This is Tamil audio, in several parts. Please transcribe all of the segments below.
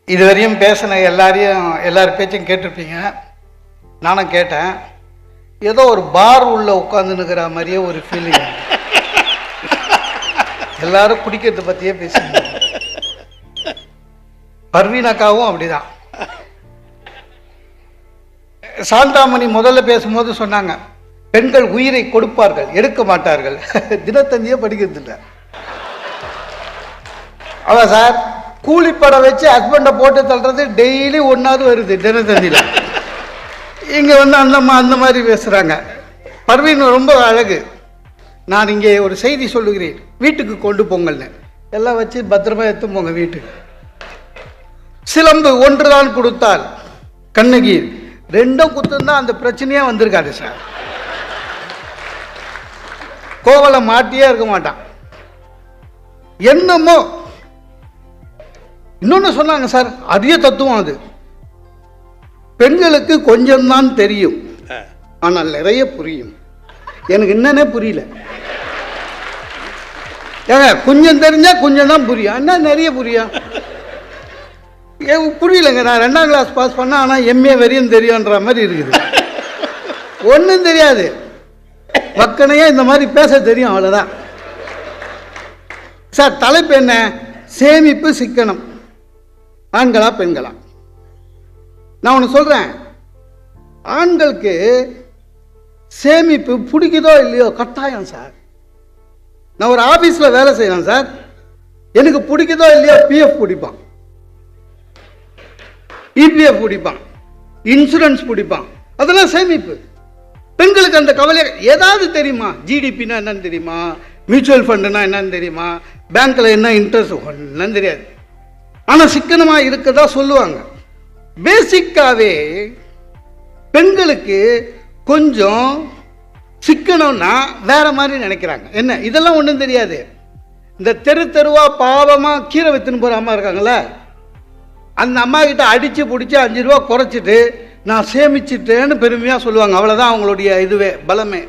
இதுவரையும் பேசின எல்லார் பேச்சும் கேட்டிருப்பீங்க. நானும் கேட்டேன். ஏதோ ஒரு பார் உள்ள உட்காந்துன்னுக்கிற மாதிரியே ஒரு ஃபீலிங். எல்லாரும் குடிக்கிறத பற்றியே பேசுங்க. பர்வீனாக்காவும் அப்படிதான். சாந்தாமணி முதல்ல பேசும்போது சொன்னாங்க, பெண்கள் உயிரை கொடுப்பார்கள், எடுக்க மாட்டார்கள். தினத்தந்தியே படிக்கிறது இல்லை. அதான் சார், கூலிப்படம் வச்சு ஹஸ்பண்டை போட்டு தள்ளுறது டெய்லி ஒன்றாவது வருது தினத்தந்தியில். இங்கே வந்து அந்த மாதிரி பேசுகிறாங்க. பர்வீன் ரொம்ப அழகு. நான் இங்கே ஒரு செய்தி சொல்லுகிறேன், வீட்டுக்கு கொண்டு போங்கள்னு. எல்லாம் வச்சு பத்திரமா எடுத்து போங்க வீட்டுக்கு. சிலம்பு ஒன்று தான் கொடுத்தால் கண்ணகி, ரெண்டும் குத்துந்தான் அந்த பிரச்சனையே வந்திருக்காது சார். கோவலை மாட்டியே இருக்க மாட்டான். என்னமோ இன்னொன்று சொன்னாங்க சார், அரிய தத்துவம் அது. பெண்களுக்கு கொஞ்சம்தான் தெரியும், ஆனால் நிறைய புரியும். எனக்கு என்னன்னே புரியல. ஏங்க, கொஞ்சம் தெரிஞ்சா கொஞ்சம் தான் புரியும், என்ன நிறைய புரியும்? புரியலங்க. நான் 2ஆம் கிளாஸ் பாஸ் பண்ணேன், ஆனால் எம்ஏ வரையும் தெரியுன்ற மாதிரி இருக்குது. ஒன்றும் தெரியாது, மக்களையே இந்த மாதிரி பேச தெரியும், அவ்வளோதான் சார். தலைப்பு என்ன? சேமிப்பு சிக்கனம். ஆண்களா பெண்களா? நான் ஒன்று சொல்கிறேன், ஆண்களுக்கு சேமிப்பு பிடிக்குதோ இல்லையோ கட்டாயம் சார். நான் ஒரு ஆஃபீஸில் வேலை செய்யலாம் சார், எனக்கு பிடிக்குதோ இல்லையோ பிஎஃப் பிடிப்பான், இபிஎஃப் பிடிப்பான், இன்சூரன்ஸ் பிடிப்பான். அதெல்லாம் சேமிப்பு. பெண்களுக்கு அந்த கவலை ஏதாவது தெரியுமா? ஜிடிபின்னா என்னன்னு தெரியுமா? மியூச்சுவல் ஃபண்டுனா என்னன்னு தெரியுமா? பேங்க்கில் என்ன இன்ட்ரெஸ்ட் என்னன்னு தெரியாது. ஆனால் சிக்கனமாக இருக்கதா சொல்லுவாங்க. பேசிக்காகவே பெண்களுக்கு கொஞ்சம் சிக்கனம்னா வேற மாதிரி நினைக்கிறாங்க. என்ன, இதெல்லாம் ஒன்றும் தெரியாது. இந்த தெருவா பாவமாக கீரை வித்துன்னு போகிற அம்மா இருக்காங்களே, அந்த அம்மா கிட்ட அடித்து பிடிச்சி 5 ரூபா குறைச்சிட்டு நான் சேமிச்சிட்டேன்னு பெருமையாக சொல்லுவாங்க. அவ்வளோதான் அவங்களுடைய இதுவே, பலமே.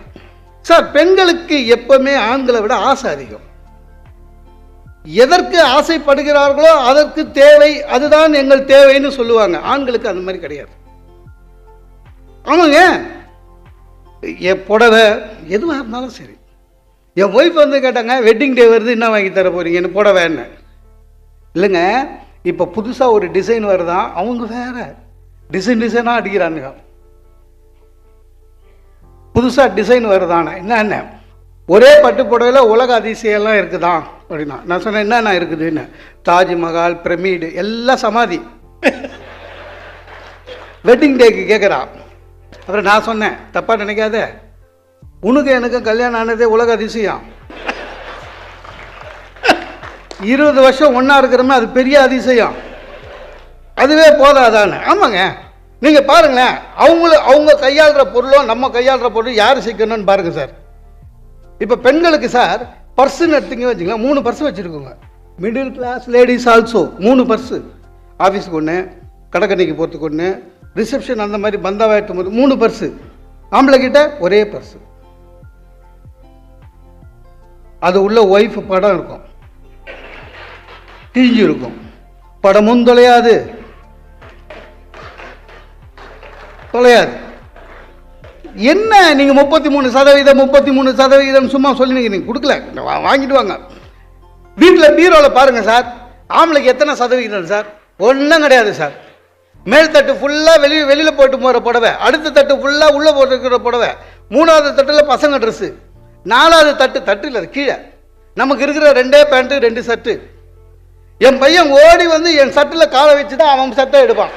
சார், பெண்களுக்கு எப்பவுமே ஆண்களை விட ஆசை அதிகம். எதற்கு ஆசைப்படுகிறார்களோ அதற்கு தேவை, அதுதான் எங்கள் தேவைன்னு சொல்லுவாங்க. ஆண்களுக்கு அந்த மாதிரி கிடையாது. ஆமாங்க, என் புடவை எதுவாக இருந்தாலும் சரி. என் ஒய்ஃப் வந்து கேட்டாங்க, வெட்டிங் டே வருது, என்ன வாங்கி தர போறீங்கன்னு. புடவை என்ன இல்லைங்க, இப்போ புதுசாக ஒரு டிசைன் வருதான், அவங்க வேற டிசைனாக அடிக்கிறானுங்க. புதுசாக டிசைன் வருதானே, என்ன ஒரே பட்டு புடவையில் உலக அதிசயம்லாம் இருக்குதான் அப்படின்னா. நான் சொன்னேன், என்னென்ன இருக்குதுன்னு. தாஜ்மஹால், பிரமிடு, எல்லாம் சமாதி. வெட்டிங் டேக்கு கேட்குறான். அப்புறம் நான் சொன்னேன், தப்பாக நினைக்காத, உனக்கு எனக்கு கல்யாணம் ஆனதே உலக அதிசயம். 20 வருஷம் ஒன்றா இருக்கிறோமே, அது பெரிய அதிசயம். அதுவே போதாதான்னு. ஆமாங்க, நீங்கள் பாருங்களேன், அவங்க கையாளுற பொருளும் நம்ம கையாளுற பொருளும் யார் சிக்கணும்னு பாருங்க சார். இப்போ பெண்களுக்கு சார், பர்ஸுன்னு எடுத்துங்க வச்சுக்கலாம், 3 பர்ஸ் வச்சுருக்கோங்க. Middle class ladies also 3 purse. ஆஃபீஸுக்கு ஒன்று, கடைக்கண்ணிக்கு போகிறதுக்கு ஒன்று, ரிசப்ஷன் அந்த மாதிரி பந்தாவாயிட்டும் போது 3 பர்ஸு. ஆம்பளை கிட்ட ஒரே பர்ஸு. அது உள்ள ஒய்ஃப் படம் இருக்கும், கிழிஞ்சு இருக்கும். படமும் தொலையாது. என்ன நீங்க 33% சும்மா சொல்லி கொடுக்கல, வாங்கிட்டு வாங்க. வீட்டில் பீரோவில் பாருங்க சார், ஆம்பளைக்கு எத்தனை சதவீதம் சார்? ஒன்றும் கிடையாது சார். மேல் தட்டு ஃபுல்லாக வெளியில் போட்டு போகிற புடவை, அடுத்த தட்டு ஃபுல்லாக உள்ளே போட்டுருக்கிற புடவை, 3வது தட்டில் பசங்க ட்ரெஸ்ஸு, 4வது தட்டு இல்லை கீழே நமக்கு இருக்கிற 2 பேண்ட்டு 2 சர்ட்டு. என் பையன் ஓடி வந்து என் சட்டில் காலை வச்சு தான் அவன் சட்டை எடுப்பான்.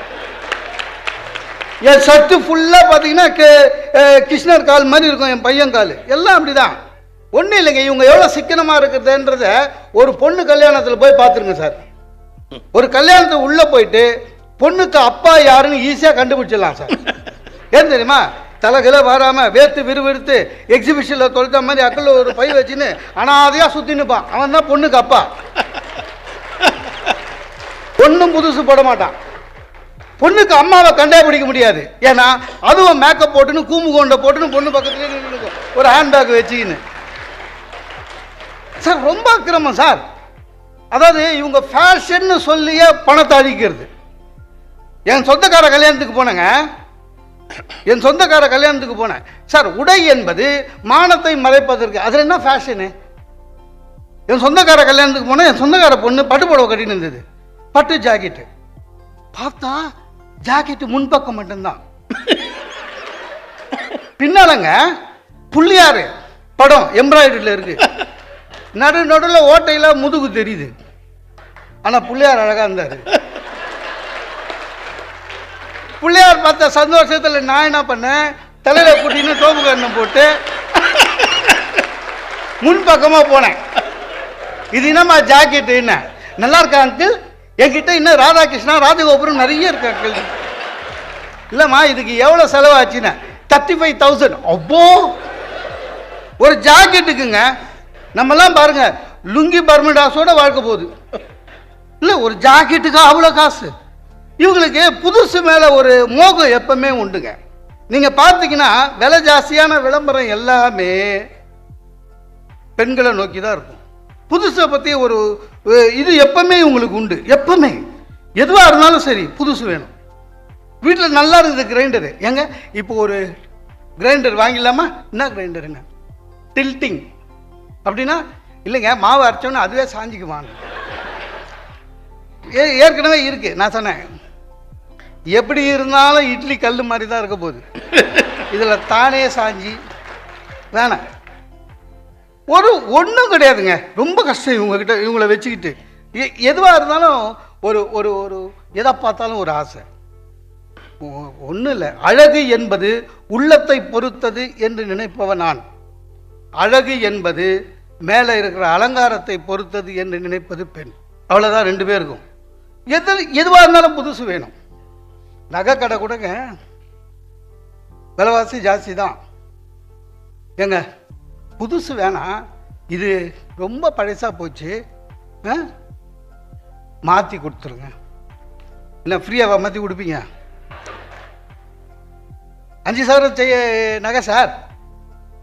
என் சட்டு ஃபுல்லாக பார்த்தீங்கன்னா கிருஷ்ணர் கால் மாதிரி இருக்கும், என் பையன் கால் எல்லாம் அப்படிதான். ஒன்றும் இல்லைங்க, இவங்க எவ்வளோ சிக்கனமாக இருக்குதுன்றத ஒரு பொண்ணு கல்யாணத்தில் போய் பார்த்துருங்க சார். ஒரு கல்யாணத்துக்கு உள்ளே போயிட்டு பொண்ணுக்கு அப்பா யாருன்னு ஈஸியாக கண்டுபிடிச்சிடலாம் சார். ஏன் தெரியுமா? தலைகளை வராமல் வேர்த்து விறுவிறுத்து எக்ஸிபிஷனில் தொலைத்த மாதிரி அக்கல்ல ஒரு பை வச்சுன்னு அனாதையாக சுற்றினுப்பான். அவன் தான் பொண்ணுக்கு அப்பா. ஒன்றும் புதுசு போட மாட்டான். பொண்ணுக்கு அம்மாவை கண்டே பிடிக்க முடியாது. ஏன்னா அதுவும் மேக்கப் போட்டுன்னு கூம்பு கொண்ட போட்டுன்னு பொண்ணு பக்கத்துலேயே ஒரு ஹேண்ட்பேக் வச்சுக்கின்னு. சார், ரொம்ப அக்கிரமம் சார். அதாவது இவங்க ஃபேஷன்னு சொல்லியே பணத்தை அழிக்கிறது. என் சொந்தக்கார கல்யாணத்துக்கு போனேங்க, என் சொந்தக்கார கல்யாணத்துக்கு போனேன் சார். உடை என்பது மானத்தை மறைப்பதற்கு, அதில் என்ன ஃபேஷனு? என் சொந்தக்கார கல்யாணத்துக்கு போனேன், என் சொந்தக்கார பொண்ணு பட்டு புடவை கட்டின்னு இருந்தது, பட்டு ஜாக்கெட்டு. பார்த்தா ஜாக்கெட்டு முன்பக்கம் மட்டும்தான், பின்னாலங்க புள்ளியாரு படம் எம்ப்ராய்டரியில் இருக்கு, நடுவில் ஓட்டையில் முதுகு தெரியுது. ஆனால் புள்ளியார் அழகா இருந்தாரு. பிள்ளையார் பார்த்த சந்தோஷத்தில் நான் என்ன பண்ணேன், தலையில கூட்டின்னு தோப்பு கண்ணம் போட்டு முன்பக்கமாக போனேன். இது என்னம்மா ஜாக்கெட்டு, என்ன நல்லா இருக்கா அங்கிள்? என்கிட்ட இன்னும் ராதாகிருஷ்ணா ராஜகோபுரம் நிறைய இருக்கு அங்கிள். இல்லைம்மா இதுக்கு எவ்வளோ செலவாச்சுன்னா 35,000. அப்போ ஒரு ஜாக்கெட்டுக்குங்க நம்மெல்லாம் பாருங்க லுங்கி பர்மிடாஸோட வாழ்க்கை போகுது. இல்லை ஒரு ஜாக்கெட்டுக்கு அவ்வளோ காசு. இவங்களுக்கு புதுசு மேலே ஒரு மோகம் எப்பவுமே உண்டுங்க. நீங்கள் பார்த்தீங்கன்னா விலை ஜாஸ்தியான விளம்பரம் எல்லாமே பெண்களை நோக்கி தான் இருக்கும். புதுசை பற்றி ஒரு இது எப்பவுமே உங்களுக்கு உண்டு. எப்பவுமே எதுவாக இருந்தாலும் சரி புதுசு வேணும். வீட்டில் நல்லா இருக்குது கிரைண்டரு, ஏங்க இப்போ ஒரு கிரைண்டர் வாங்கிடலாமா? என்ன கிரைண்டருங்க? டில்ட்டிங் அப்படின்னா இல்லைங்க, மாவு அரைச்சோன்னு அதுவே சாஞ்சிக்குவாங்க. ஏற்கனவே இருக்கு. நான் சொன்னேன் எப்படி இருந்தாலும் இட்லி கல் மாதிரி தான் இருக்க போகுது, இதில் தானே சாஞ்சி வேணாம். ஒன்றும் கிடையாதுங்க, ரொம்ப கஷ்டம் இவங்ககிட்ட இவங்கள வச்சுக்கிட்டு. எதுவாக இருந்தாலும் ஒரு ஒரு ஒரு எதை பார்த்தாலும் ஒரு ஆசை. ஒன்றும் இல்லை, அழகு என்பது உள்ளத்தை பொறுத்தது என்று நினைப்பவன் நான். அழகு என்பது மேலே இருக்கிற அலங்காரத்தை பொறுத்தது என்று நினைப்பது பெண். அவ்வளோதான், ரெண்டு பேருக்கும். எதுவாக இருந்தாலும் புதுசு வேணும். நகை கடை கூடங்க விலைவாசி ஜாஸ்தி தான். ஏங்க புதுசு வேணாம், இது ரொம்ப பழசா போச்சு, மாற்றி கொடுத்துருங்க. இல்லை ஃப்ரீயாக மாற்றி கொடுப்பீங்க? 5,000 செய்ய நகை சார்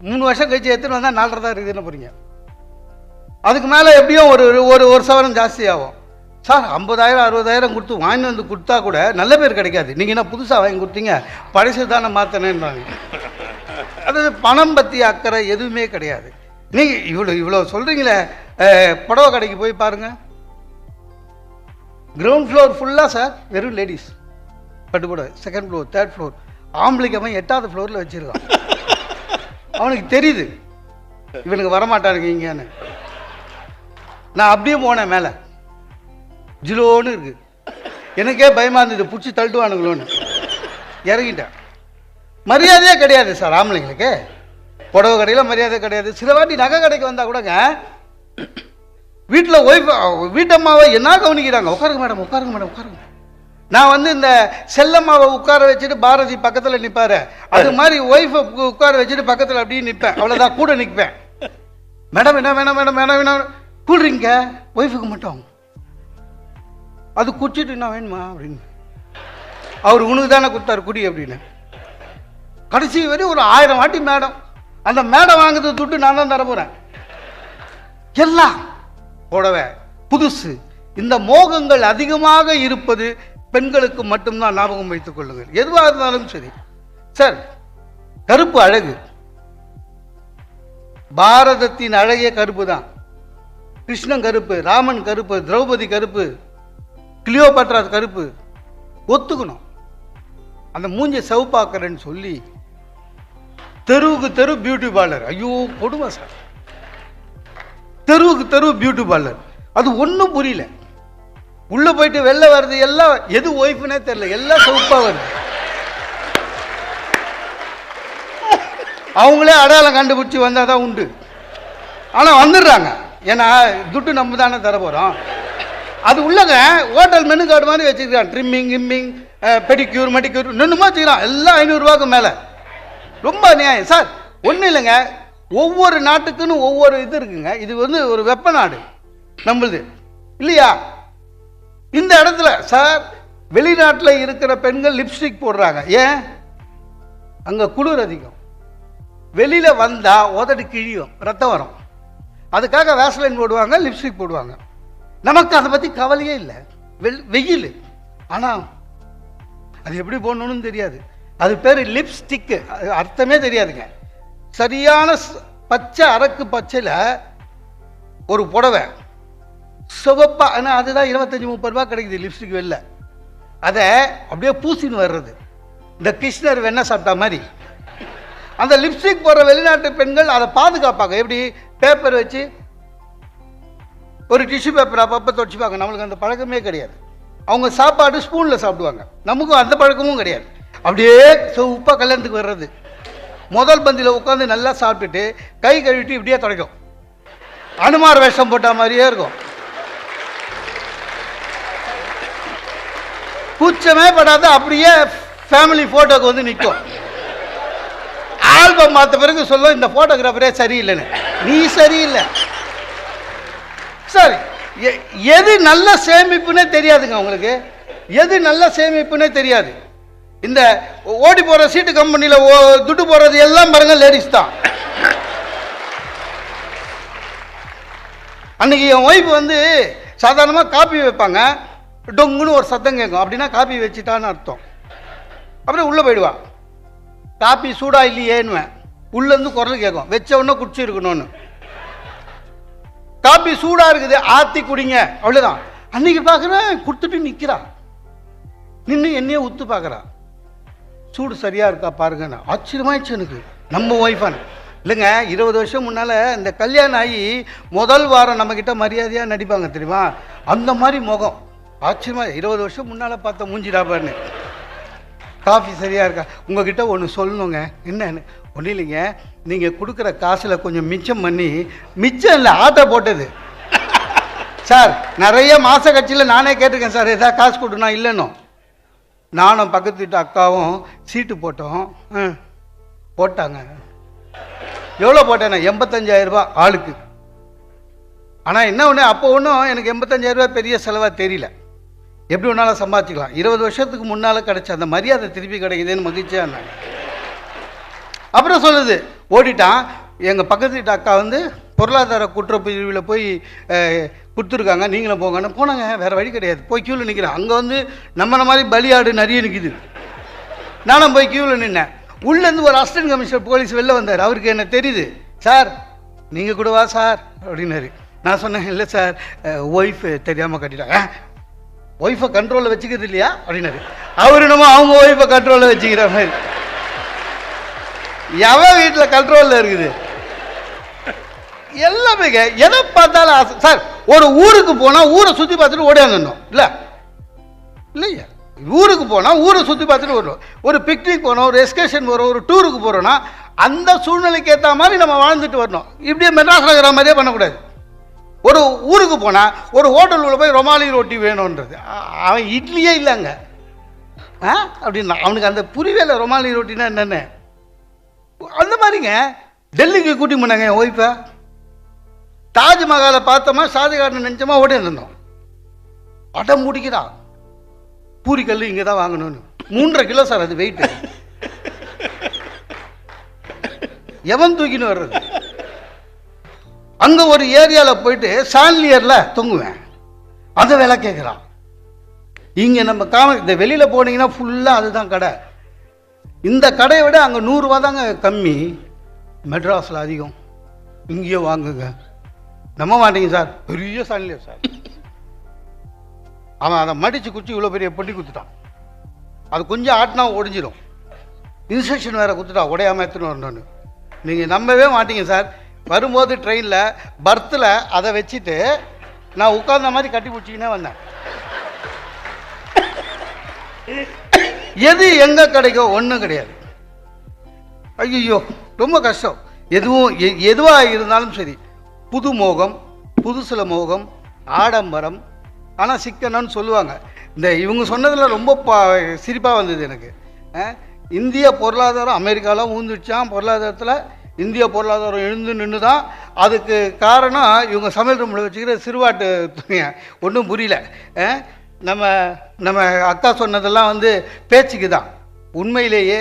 3 வருஷம் கழிச்சு எடுத்துன்னு வந்தால் 4.5 தான் இருக்குதுன்னு போகிறீங்க. அதுக்கு மேலே எப்படியும் ஒரு சவரம் ஜாஸ்தி ஆகும் சார். 50,000 60,000 கொடுத்து வாங்கி வந்து கொடுத்தா கூட நல்ல பேர் கிடைக்காது. நீங்கள் என்ன புதுசாக வாங்கி கொடுத்தீங்க, பழசு தானே மாற்றினேன்றாங்க. அதாவது பணம் பற்றி அக்கறை எதுவுமே கிடையாது. நீங்கள் இவ்வளோ சொல்கிறீங்களே, புடவை கடைக்கு போய் பாருங்கள், கிரவுண்ட் ஃப்ளோர் ஃபுல்லாக சார் வெறும் லேடிஸ் பட்டு புடவை. செகண்ட் ஃப்ளோர், தேர்ட் ஃப்ளோர், ஆம்பளைக்கு அவன் 8வது ஃப்ளோரில் வச்சுருக்கான். அவனுக்கு தெரியுது இவனுக்கு வரமாட்டானுங்க இங்கேன்னு. நான் அப்படியே போனேன், மேலே ஜிலோன்னு இருக்கு, எனக்கே பயமாக இருந்தது, பிடிச்சி தள்ளுவானுங்களோன்னு இறங்கிட்டேன். மரியாதையே கிடையாது சார் ஆம்பளைங்களுக்கு. புடவை கடையில் மரியாதை கிடையாது. சில வாட்டி நகை கடைக்கு வந்தால் கூடங்க வீட்டில் வீட்டம்மாவை என்ன கவனிக்கிறாங்க, உட்காருங்க மேடம் உட்காருங்க மேடம் உட்காருங்க. நான் வந்து இந்த செல்லம்மாவை உட்கார வச்சுட்டு பாரதி பக்கத்தில் நிற்பாரு, அது மாதிரி ஒய்ஃபை உட்கார வச்சுட்டு பக்கத்தில் அப்படியே நிற்பேன். அவ்வளோதான், கூட நிற்பேன். மேடம் என்ன வேணாம் மேடம் வேணாம் வேணாம் கூடுறீங்க, ஒய்ஃபுக்கு மட்டும். அது குடிச்சிட்டு என்ன வேணுமா அப்படின்னு, அவர் உனக்கு தானே கொடுத்தாரு குடி அப்படின்னு. கடைசி வரையும் ஒரு 1000 வாட்டி மேடம். அந்த மேடம் வாங்குறது துட்டு நான் தான் தர போகிறேன். எல்லாம் புடவை புதுசு. இந்த மோகங்கள் அதிகமாக இருப்பது பெண்களுக்கு மட்டும்தான், ஞாபகம் வைத்துக் கொள்ளுங்கள். எதுவாக இருந்தாலும் சரி சார். கருப்பு அழகு, பாரதத்தின் அழகிய கருப்பு தான். கிருஷ்ணன் கருப்பு, ராமன் கருப்பு, திரௌபதி கருப்பு, கிளியோபாட்ரா கருப்பு. ஒத்துக்கணும். அந்த மூஞ்சி செவப்பாக்குறேன்னு சொல்லி தெருவுக்கு தெரு பியூட்டி பார்லர். ஐயோ கொடுமை சார், தெருவுக்கு தெரு பியூட்டி பார்லர். அது ஒன்றும் புரியல. உள்ள போயிட்டு வெளில வர்றது எல்லாம் எது ஒய்ஃப்னே தெரியல, எல்லாம் செவப்பா வருது. அவங்களே அடையாளம் கண்டுபிடிச்சி வந்தால் தான் உண்டு. ஆனால் வந்துடுறாங்க, ஏன்னா துட்டு நம்ம தானே தர போகிறோம். அது உள்ளங்க ஹோட்டல் மெனு கார்டு மாதிரி வச்சுருக்கான். ட்ரிம்மிங் கிம்மிங் பெடிக்யூர் மெடிக்யூர் நின்றுமா வச்சுக்கிறான். எல்லாம் 500 ரூபாய்க்கு மேலே. ரொம்ப நியாயம் சார். ஒன்றும் இல்லைங்க, ஒவ்வொரு நாட்டுக்குன்னு ஒவ்வொரு இது இருக்குங்க. இது வந்து ஒரு வெப்ப நாடு நம்மளுது இல்லையா? இந்த இடத்துல சார் வெளிநாட்டில் இருக்கிற பெண்கள் லிப்ஸ்டிக் போடுறாங்க. ஏன்? அங்கே குளிர் அதிகம். வெளியில் வந்தால் உதடு கிழியும், ரத்தம் வரும். அதுக்காக வேஸ்லைன் போடுவாங்க, லிப்ஸ்டிக் போடுவாங்க. நமக்கு அதை பற்றி கவலையே இல்லை. வெயில். ஆனால் அது எப்படி போடணும்னு தெரியாது. அது பேர் லிப்ஸ்டிக்கு, அர்த்தமே தெரியாதுங்க. சரியான பச்சை அரக்கு பச்சையில் ஒரு புடவை சிவப்பா, ஆனால் அதுதான் 25-30 ரூபா கிடைக்குது லிப்ஸ்டிக் வெளில. அதை அப்படியே பூசின்னு வர்றது, இந்த கிருஷ்ணர் வெண்ணெய் சாப்பிட்டா மாதிரி. அந்த லிப்ஸ்டிக் போடுற வெளிநாட்டு பெண்கள் அதை பாதுகாப்பாங்க. எப்படி? பேப்பர் வச்சு ஒரு டிஷ்யூ பேப்பர் அப்பப்போ தொடச்சிப்பாங்க. நம்மளுக்கு அந்த பழக்கமே கிடையாது. அவங்க சாப்பாடு ஸ்பூனில் சாப்பிடுவாங்க, நமக்கும் அந்த பழக்கமும் கிடையாது. அப்படியே உப்பா கல்யாணத்துக்கு வர்றது, முதல் பந்தியில் உட்காந்து நல்லா சாப்பிட்டுட்டு கை கழுவிட்டு இப்படியே துடைக்கும். அனுமார் வேஷம் போட்ட மாதிரியே இருக்கும். கூச்சமே படாத அப்படியே ஃபேமிலி ஃபோட்டோக்கு வந்து நிற்கும். ஆல்பம் பார்த்த பிறகு சொல்லும், இந்த ஃபோட்டோகிராஃபரே சரியில்லைன்னு. நீ சரியில்லை. சரி, எது நல்ல சேமிப்புன்னே தெரியாதுங்க உங்களுக்கு. எது நல்ல சேமிப்புன்னே தெரியாது. இந்த ஓடி போகிற சீட்டு கம்பெனியில் துட்டு போடுறது எல்லாம் பாருங்க லேடிஸ் தான். அன்னைக்கு என் ஒய்ஃப் வந்து சாதாரணமாக காப்பி வைப்பாங்க, டொங்குன்னு ஒரு சத்தம் கேட்கும். அப்படின்னா காப்பி வச்சுட்டான்னு அர்த்தம். அப்புறம் உள்ளே போயிடுவா. காப்பி சூடா இல்லையேன்னுவேன். உள்ளேருந்து குரல் கேட்கும், வச்ச உடனே குடிச்சு இருக்கணும்னு. காப்பி சூடா இருக்குது, ஆத்தி குடிங்க, அவ்வளோதான். அன்னைக்கு பார்க்குறேன் கொடுத்துட்டு நிற்கிறா, நின்று என்னையே உத்து பார்க்குறா. சூடு சரியா இருக்கா பாருங்க. ஆச்சரியமாயிடுச்சு எனக்கு. நம்ம ஒய்ஃபான் இல்லைங்க. 20 வருஷம் முன்னால் இந்த கல்யாணம் ஆகி முதல் வாரம் நம்மக்கிட்ட மரியாதையாக நடிப்பாங்க தெரியுமா, அந்த மாதிரி முகம். ஆச்சரியமா, 20 வருஷம் முன்னால் பார்த்த மூஞ்சிடாப்பான்னு. காஃபி சரியா இருக்கா? உங்ககிட்ட ஒன்று சொல்லணுங்க. என்னன்னு? ஒன்றும் இல்லைங்க, நீங்கள் கொடுக்குற காசில் கொஞ்சம் மிச்சம் பண்ணி, மிச்சம் இல்லை ஆட்டோ போட்டது சார். நிறைய மாத கட்சியில் நானே கேட்டிருக்கேன் சார், எதாவது காசு கொடுனா இல்லைன்னு. நானும் பக்கத்து வீட்டு அக்காவும் சீட்டு போட்டோம். போட்டாங்க. எவ்வளோ போட்டேன்னா 85,000 ரூபா ஆளுக்கு. ஆனால் என்ன ஒன்று, அப்போ ஒன்றும் எனக்கு 85,000 ரூபா பெரிய செலவாக தெரியல. எப்படி ஒன்றாலும் சம்பாதிச்சிக்கலாம். 20 வருஷத்துக்கு முன்னால் கிடைச்ச அந்த மரியாதை திருப்பி கிடைக்குதுன்னு மகிழ்ச்சியாக இருந்தாங்க. அப்புறம் சொல்லுது, ஓடிட்டான். எங்கள் பக்கத்து வீட்டு அக்கா வந்து பொருளாதார குற்றப்பிரிவில் போய் கொடுத்துருக்காங்க, நீங்களும் போங்கன்னு போனாங்க. வேறு வழி கிடையாது. போய் க்யூவில் நிற்கிறேன். அங்கே வந்து நம்மள மாதிரி பலியாடு நிறைய நிற்கிது. நானும் போய் க்யூவில் நின்னேன். உள்ளேருந்து ஒரு அசிஸ்டன்ட் கமிஷனர் போலீஸ் வெளில வந்தார். அவருக்கு என்ன தெரியுது. சார் நீங்கள் கூட வா சார் அப்படின்னாரு. நான் சொன்னேன், இல்லை சார் ஒய்ஃப் தெரியாமல் கட்டிட்டாங்க. ஒய்ஃபை கண்ட்ரோலில் வச்சுக்கிறது இல்லையா அப்படின்னாரு. அவர் என்னமோ அவங்க ஒய்ஃபை கண்ட்ரோலில் வச்சுக்கிற மாதிரி. எவன் வீட்டில் கண்ட்ரோலில் இருக்குது? எல்லாமே எதை பார்த்தாலும் ஆசை சார். ஒரு ஊருக்கு போனால் ஊரை சுற்றி பார்த்துட்டு ஓடியாந்துடணும் இல்லை இல்லையா? ஊருக்கு போனால் ஊரை சுற்றி பார்த்துட்டு வரணும். ஒரு பிக்னிக் போனோம், ஒரு எஸ்கர்ஷன் போகிறோம், ஒரு டூருக்கு போகிறோன்னா அந்த சூழ்நிலைக்கு ஏற்ற மாதிரி நம்ம வாழ்ந்துட்டு வரணும். இப்படியே மெட்ராஸில் இருக்கிற மாதிரியே பண்ணக்கூடாது. ஒரு ஊருக்கு போனால் ஒரு ஹோட்டலுக்குள்ள போய் ரொமாலி ரொட்டி வேணுன்றது, அவன் இட்லியே இல்லைங்க அப்படின்னா அவனுக்கு அந்த புரியவே ரொமாலி ரொட்டினா என்னென்ன. அந்த மாதிரிங்க டெல்லிக்கு கூட்டி போனாங்க என் ஒய்ஃபை. தாஜ்மஹாலை பார்த்தோமா, ஷாஜகான் நினைச்சோமா, ஓடி இருந்தோம். அடம் முடிக்கிறா, பூரிக்கல் இங்கே தான் வாங்கணும்னு. 3.5 கிலோ சார் அது வெயிட். எவன் தூக்கின்னு வர்றது? அங்கே ஒரு ஏரியாவில் போயிட்டு சான்லியரில் தொங்குவேன். அதை விலை கேட்குறான். இங்கே நம்ம இந்த வெளியில் போனீங்கன்னா ஃபுல்லாக அதுதான் கடை. இந்த கடையை விட அங்கே 100 ரூபா தாங்க கம்மி. மெட்ராஸில் அதிகம். இங்கேயே வாங்குங்க. நம்ப மாட்டீங்க சார், பெரிய சான்லியர் சார். அவன் அதை மடித்து குச்சி இவ்வளோ பெரிய பொட்டி குத்துட்டான். அது கொஞ்சம் ஆட்டினா ஒடிஞ்சிடும். இன்ஸ்ட்ரக்ஷன் வேறு குத்துட்டான், உடையாமல் எடுத்துன்னு வரணும்னு. நீங்கள் நம்பவே மாட்டீங்க சார். வரும்போது ட்ரெயினில் பர்த்தில் அதை வச்சுட்டு நான் உட்கார்ந்த மாதிரி கட்டி பிடிச்சிக்கினே வந்தேன். எது எங்கே கிடைக்கும்? ஒன்றும் கிடையாது. ஐயோ ரொம்ப கஷ்டம். எதுவாக இருந்தாலும் சரி, புது மோகம், புதுசில மோகம், ஆடம்பரம். ஆனால் சிக்கனம்னு சொல்லுவாங்க. இந்த இவங்க சொன்னதில் ரொம்ப சிரிப்பாக வந்தது எனக்கு. இந்திய பொருளாதாரம் அமெரிக்காவில் ஊந்துடுச்சான். பொருளாதாரத்தில் இந்திய பொருளாதாரம் எழுந்து நின்று தான். அதுக்கு காரணம் இவங்க சமையல் ரூமில் வச்சுக்கிற சிறுவாட்டு துணியை. ஒன்றும் புரியல. நம்ம அக்கா சொன்னதெல்லாம் வந்து பேச்சுக்கு தான். உண்மையிலேயே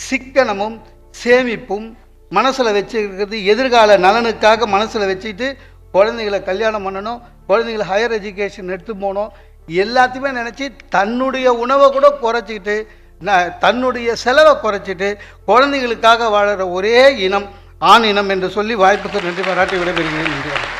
சிக்கனமும் சேமிப்பும் மனசில் வச்சுக்கிறது, எதிர்கால நலனுக்காக மனசில் வச்சுக்கிட்டு குழந்தைகளை கல்யாணம் பண்ணணும், குழந்தைங்களை ஹையர் எஜுகேஷன் எடுத்து போகணும். எல்லாத்தையுமே நினச்சி தன்னுடைய உணவை கூட குறைச்சிக்கிட்டு தன்னுடைய செலவை குறைச்சிட்டு குழந்தைகளுக்காக வாழற ஒரே இனம் ஆண் இனம் என்று சொல்லி வாய்ப்புக்கு நன்றி பாராட்டி விடைபெறுகிறேன். நன்றி.